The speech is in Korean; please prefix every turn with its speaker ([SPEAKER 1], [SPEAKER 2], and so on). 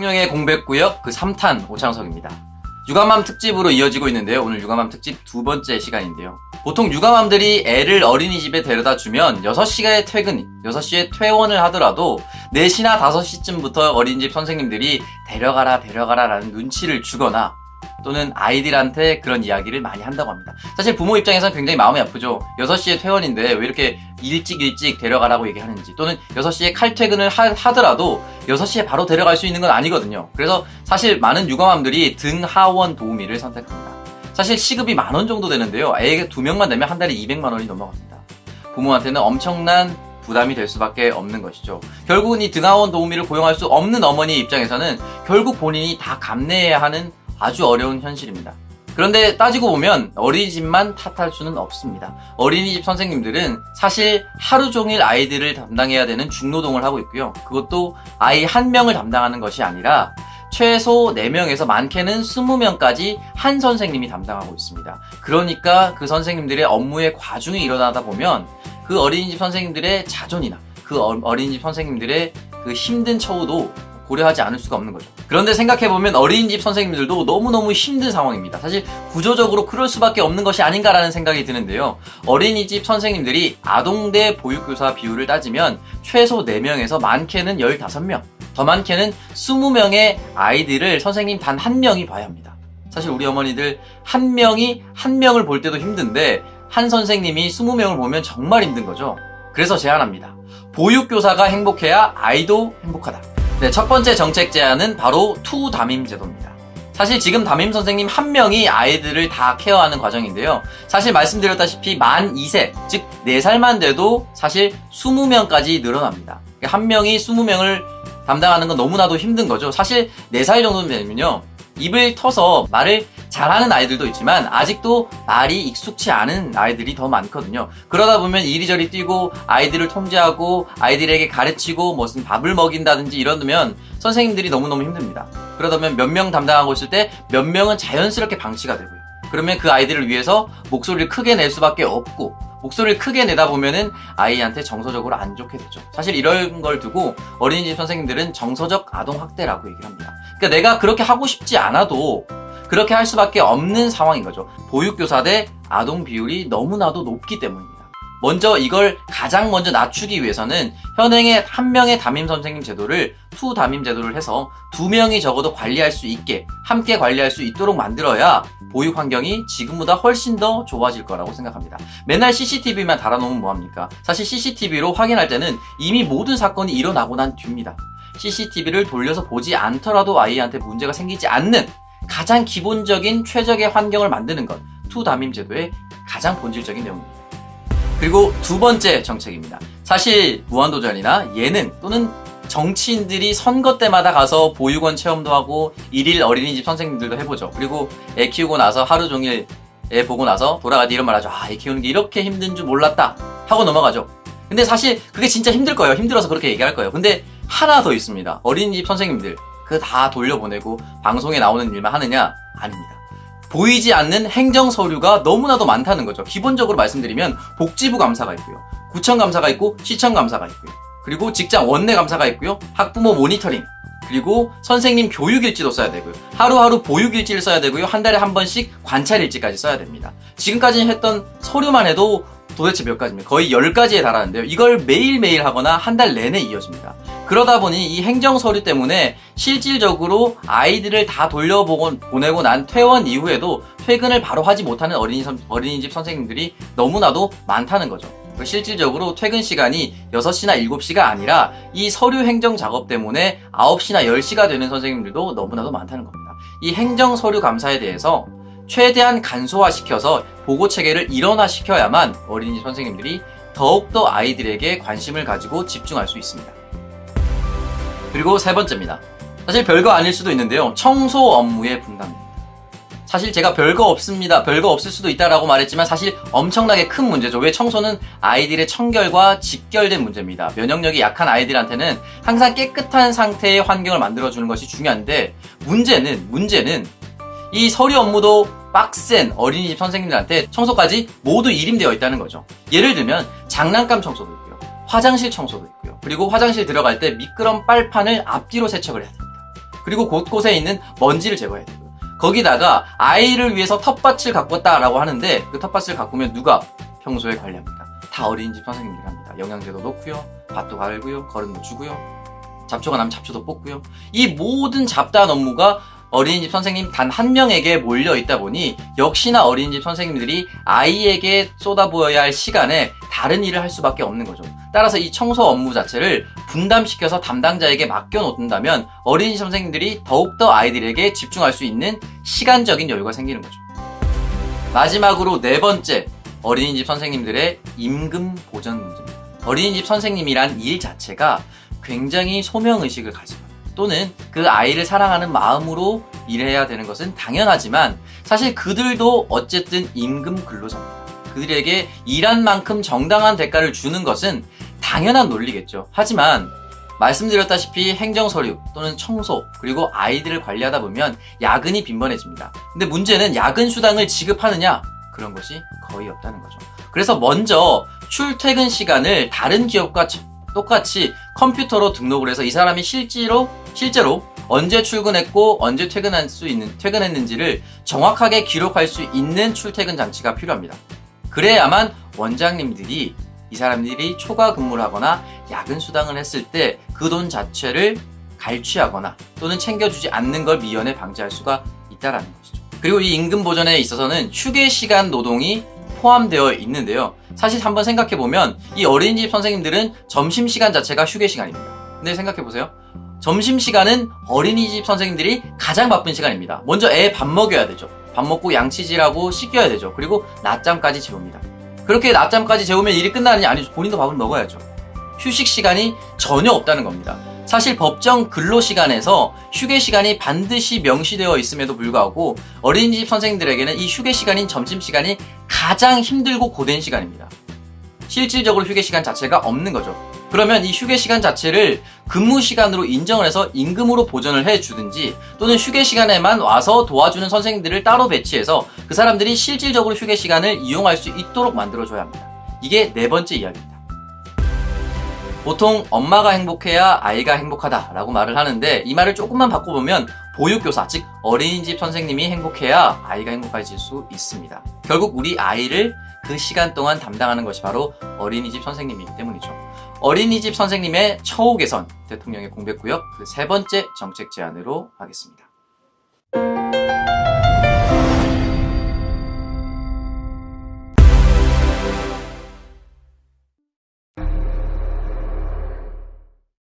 [SPEAKER 1] 청룡의 공백구역 그 3탄 오창석입니다. 육아맘 특집으로 이어지고 있는데요. 오늘 육아맘 특집 두 번째 시간인데요. 보통 육아맘들이 애를 어린이집에 데려다 주면 6시간의 퇴근, 6시에 퇴원을 하더라도 4시나 5시쯤부터 어린이집 선생님들이 데려가라 라는 눈치를 주거나 또는 아이들한테 그런 이야기를 많이 한다고 합니다. 사실 부모 입장에서는 굉장히 마음이 아프죠. 6시에 퇴원인데 왜 이렇게 일찍 데려가라고 얘기하는지, 또는 6시에 칼퇴근을 하더라도 6시에 바로 데려갈 수 있는 건 아니거든요. 그래서 사실 많은 육아맘들이 등하원 도우미를 선택합니다. 사실 시급이 10,000원 정도 되는데요. 애 2명만 되면 한 달에 200만 원이 넘어갑니다. 부모한테는 엄청난 부담이 될 수밖에 없는 것이죠. 결국은 이 등하원 도우미를 고용할 수 없는 어머니 입장에서는 결국 본인이 다 감내해야 하는 아주 어려운 현실입니다. 그런데 따지고 보면 어린이집만 탓할 수는 없습니다. 어린이집 선생님들은 사실 하루 종일 아이들을 담당해야 되는 중노동을 하고 있고요. 그것도 아이 1명을 담당하는 것이 아니라 최소 4명에서 많게는 20명까지 한 선생님이 담당하고 있습니다. 그러니까 그 선생님들의 업무에 과중이 일어나다 보면 그 어린이집 선생님들의 자존이나 그 어린이집 선생님들의 그 힘든 처우도 고려하지 않을 수가 없는 거죠. 그런데 생각해보면 어린이집 선생님들도 너무너무 힘든 상황입니다. 사실 구조적으로 그럴 수밖에 없는 것이 아닌가라는 생각이 드는데요. 어린이집 선생님들이 아동 대 보육교사 비율을 따지면 최소 4명에서 많게는 15명, 더 많게는 20명의 아이들을 선생님 단 1명이 봐야 합니다. 사실 우리 어머니들 1명이 1명을 볼 때도 힘든데 한 선생님이 20명을 보면 정말 힘든 거죠. 그래서 제안합니다. 보육교사가 행복해야 아이도 행복하다. 네, 첫 번째 정책 제안은 바로 투 담임 제도입니다. 사실 지금 담임 선생님 1명이 아이들을 다 케어하는 과정인데요. 사실 말씀드렸다시피 만 2세, 즉 4살만 돼도 사실 20명까지 늘어납니다. 1명이 20명을 담당하는 건 너무나도 힘든 거죠. 사실 4살 정도 되면요, 입을 터서 말을 잘하는 아이들도 있지만 아직도 말이 익숙치 않은 아이들이 더 많거든요. 그러다 보면 이리저리 뛰고 아이들을 통제하고 아이들에게 가르치고 무슨 밥을 먹인다든지 이러면 선생님들이 너무너무 힘듭니다. 그러다 보면 몇 명 담당하고 있을 때 몇 명은 자연스럽게 방치가 되고요. 그러면 그 아이들을 위해서 목소리를 크게 낼 수밖에 없고, 목소리를 크게 내다 보면은 아이한테 정서적으로 안 좋게 되죠. 사실 이런 걸 두고 어린이집 선생님들은 정서적 아동학대라고 얘기를 합니다. 그러니까 내가 그렇게 하고 싶지 않아도 그렇게 할 수밖에 없는 상황인 거죠. 보육교사 대 아동 비율이 너무나도 높기 때문입니다. 먼저 이걸 가장 먼저 낮추기 위해서는 현행의 1명의 담임 선생님 제도를 투 담임 제도를 해서 2명이 적어도 관리할 수 있게, 함께 관리할 수 있도록 만들어야 보육 환경이 지금보다 훨씬 더 좋아질 거라고 생각합니다. 맨날 CCTV만 달아놓으면 뭐합니까? 사실 CCTV로 확인할 때는 이미 모든 사건이 일어나고 난 뒤입니다. CCTV를 돌려서 보지 않더라도 아이한테 문제가 생기지 않는 가장 기본적인 최적의 환경을 만드는 것, 투 담임 제도의 가장 본질적인 내용입니다. 그리고 두 번째 정책입니다. 사실 무한도전이나 예능 또는 정치인들이 선거 때마다 가서 보육원 체험도 하고 일일 어린이집 선생님들도 해보죠. 그리고 애 키우고 나서 하루 종일 애 보고 나서 돌아갈 때 이런 말 하죠. 애 키우는 게 이렇게 힘든 줄 몰랐다 하고 넘어가죠. 근데 사실 그게 진짜 힘들 거예요. 힘들어서 그렇게 얘기할 거예요. 근데 하나 더 있습니다. 어린이집 선생님들 그거 다 돌려보내고 방송에 나오는 일만 하느냐? 아닙니다. 보이지 않는 행정 서류가 너무나도 많다는 거죠. 기본적으로 말씀드리면 복지부 감사가 있고요, 구청 감사가 있고, 시청 감사가 있고요, 그리고 직장 원내 감사가 있고요, 학부모 모니터링, 그리고 선생님 교육일지도 써야 되고요, 하루하루 보육일지를 써야 되고요, 한 달에 한 번씩 관찰일지까지 써야 됩니다. 지금까지 했던 서류만 해도 도대체 몇 가지입니까? 거의 10가지에 달하는데요. 이걸 매일매일 하거나 한 달 내내 이어집니다. 그러다 보니 이 행정 서류 때문에 실질적으로 아이들을 다 보내고 난 퇴원 이후에도 퇴근을 바로 하지 못하는 어린이집 선생님들이 너무나도 많다는 거죠. 실질적으로 퇴근 시간이 6시나 7시가 아니라 이 서류 행정 작업 때문에 9시나 10시가 되는 선생님들도 너무나도 많다는 겁니다. 이 행정 서류 감사에 대해서 최대한 간소화시켜서 보고 체계를 일원화시켜야만 어린이집 선생님들이 더욱더 아이들에게 관심을 가지고 집중할 수 있습니다. 그리고 세 번째입니다. 사실 별거 아닐 수도 있는데요. 청소 업무의 분담입니다. 사실 제가 별거 없습니다, 별거 없을 수도 있다라고 말했지만 사실 엄청나게 큰 문제죠. 왜? 청소는 아이들의 청결과 직결된 문제입니다. 면역력이 약한 아이들한테는 항상 깨끗한 상태의 환경을 만들어주는 것이 중요한데 문제는 이 서류 업무도 빡센 어린이집 선생님들한테 청소까지 모두 일임되어 있다는 거죠. 예를 들면 장난감 청소도 있고요, 화장실 청소도 있고요, 그리고 화장실 들어갈 때 미끄럼 빨판을 앞뒤로 세척을 해야 됩니다. 그리고 곳곳에 있는 먼지를 제거해야 되고요. 거기다가 아이를 위해서 텃밭을 가꿨다라고 하는데 그 텃밭을 가꾸면 누가 평소에 관리합니까? 다 어린이집 선생님들이 합니다. 영양제도 넣고요, 밭도 갈고요, 거름도 주고요, 잡초가 나면 잡초도 뽑고요. 이 모든 잡다한 업무가 어린이집 선생님 단 한 명에게 몰려 있다 보니 역시나 어린이집 선생님들이 아이에게 쏟아부어야 할 시간에 다른 일을 할 수밖에 없는 거죠. 따라서 이 청소 업무 자체를 분담시켜서 담당자에게 맡겨놓는다면 어린이집 선생님들이 더욱더 아이들에게 집중할 수 있는 시간적인 여유가 생기는 거죠. 마지막으로 네 번째, 어린이집 선생님들의 임금 보전 문제입니다. 어린이집 선생님이란 일 자체가 굉장히 소명의식을 가지고 또는 그 아이를 사랑하는 마음으로 일해야 되는 것은 당연하지만 사실 그들도 어쨌든 임금 근로자입니다. 그들에게 일한 만큼 정당한 대가를 주는 것은 당연한 논리겠죠. 하지만 말씀드렸다시피 행정서류 또는 청소 그리고 아이들을 관리하다 보면 야근이 빈번해집니다. 근데 문제는 야근 수당을 지급하느냐? 그런 것이 거의 없다는 거죠. 그래서 먼저 출퇴근 시간을 다른 기업과 똑같이 컴퓨터로 등록을 해서 이 사람이 실제로 언제 출근했고 언제 퇴근했는지를 정확하게 기록할 수 있는 출퇴근 장치가 필요합니다. 그래야만 원장님들이 이 사람들이 초과 근무를 하거나 야근 수당을 했을 때 그 돈 자체를 갈취하거나 또는 챙겨주지 않는 걸 미연에 방지할 수가 있다라는 것이죠. 그리고 이 임금 보전에 있어서는 휴게 시간 노동이 포함되어 있는데요. 사실 한번 생각해보면 이 어린이집 선생님들은 점심시간 자체가 휴게 시간입니다. 근데 생각해보세요. 점심시간은 어린이집 선생님들이 가장 바쁜 시간입니다. 먼저 애 밥 먹여야 되죠. 밥 먹고 양치질하고 씻겨야 되죠. 그리고 낮잠까지 재웁니다. 그렇게 낮잠까지 재우면 일이 끝나느냐? 아니죠. 본인도 밥을 먹어야죠. 휴식 시간이 전혀 없다는 겁니다. 사실 법정 근로시간에서 휴게 시간이 반드시 명시되어 있음에도 불구하고 어린이집 선생님들에게는 이 휴게 시간인 점심시간이 가장 힘들고 고된 시간입니다. 실질적으로 휴게 시간 자체가 없는 거죠. 그러면 이 휴게 시간 자체를 근무 시간으로 인정을 해서 임금으로 보전을 해주든지 또는 휴게 시간에만 와서 도와주는 선생님들을 따로 배치해서 그 사람들이 실질적으로 휴게 시간을 이용할 수 있도록 만들어줘야 합니다. 이게 네 번째 이야기입니다. 보통 엄마가 행복해야 아이가 행복하다라고 말을 하는데 이 말을 조금만 바꿔보면 보육교사, 즉 어린이집 선생님이 행복해야 아이가 행복해질 수 있습니다. 결국 우리 아이를 그 시간 동안 담당하는 것이 바로 어린이집 선생님이기 때문이죠. 어린이집 선생님의 처우 개선, 대통령의 공백구역 그 세 번째 정책 제안으로 하겠습니다.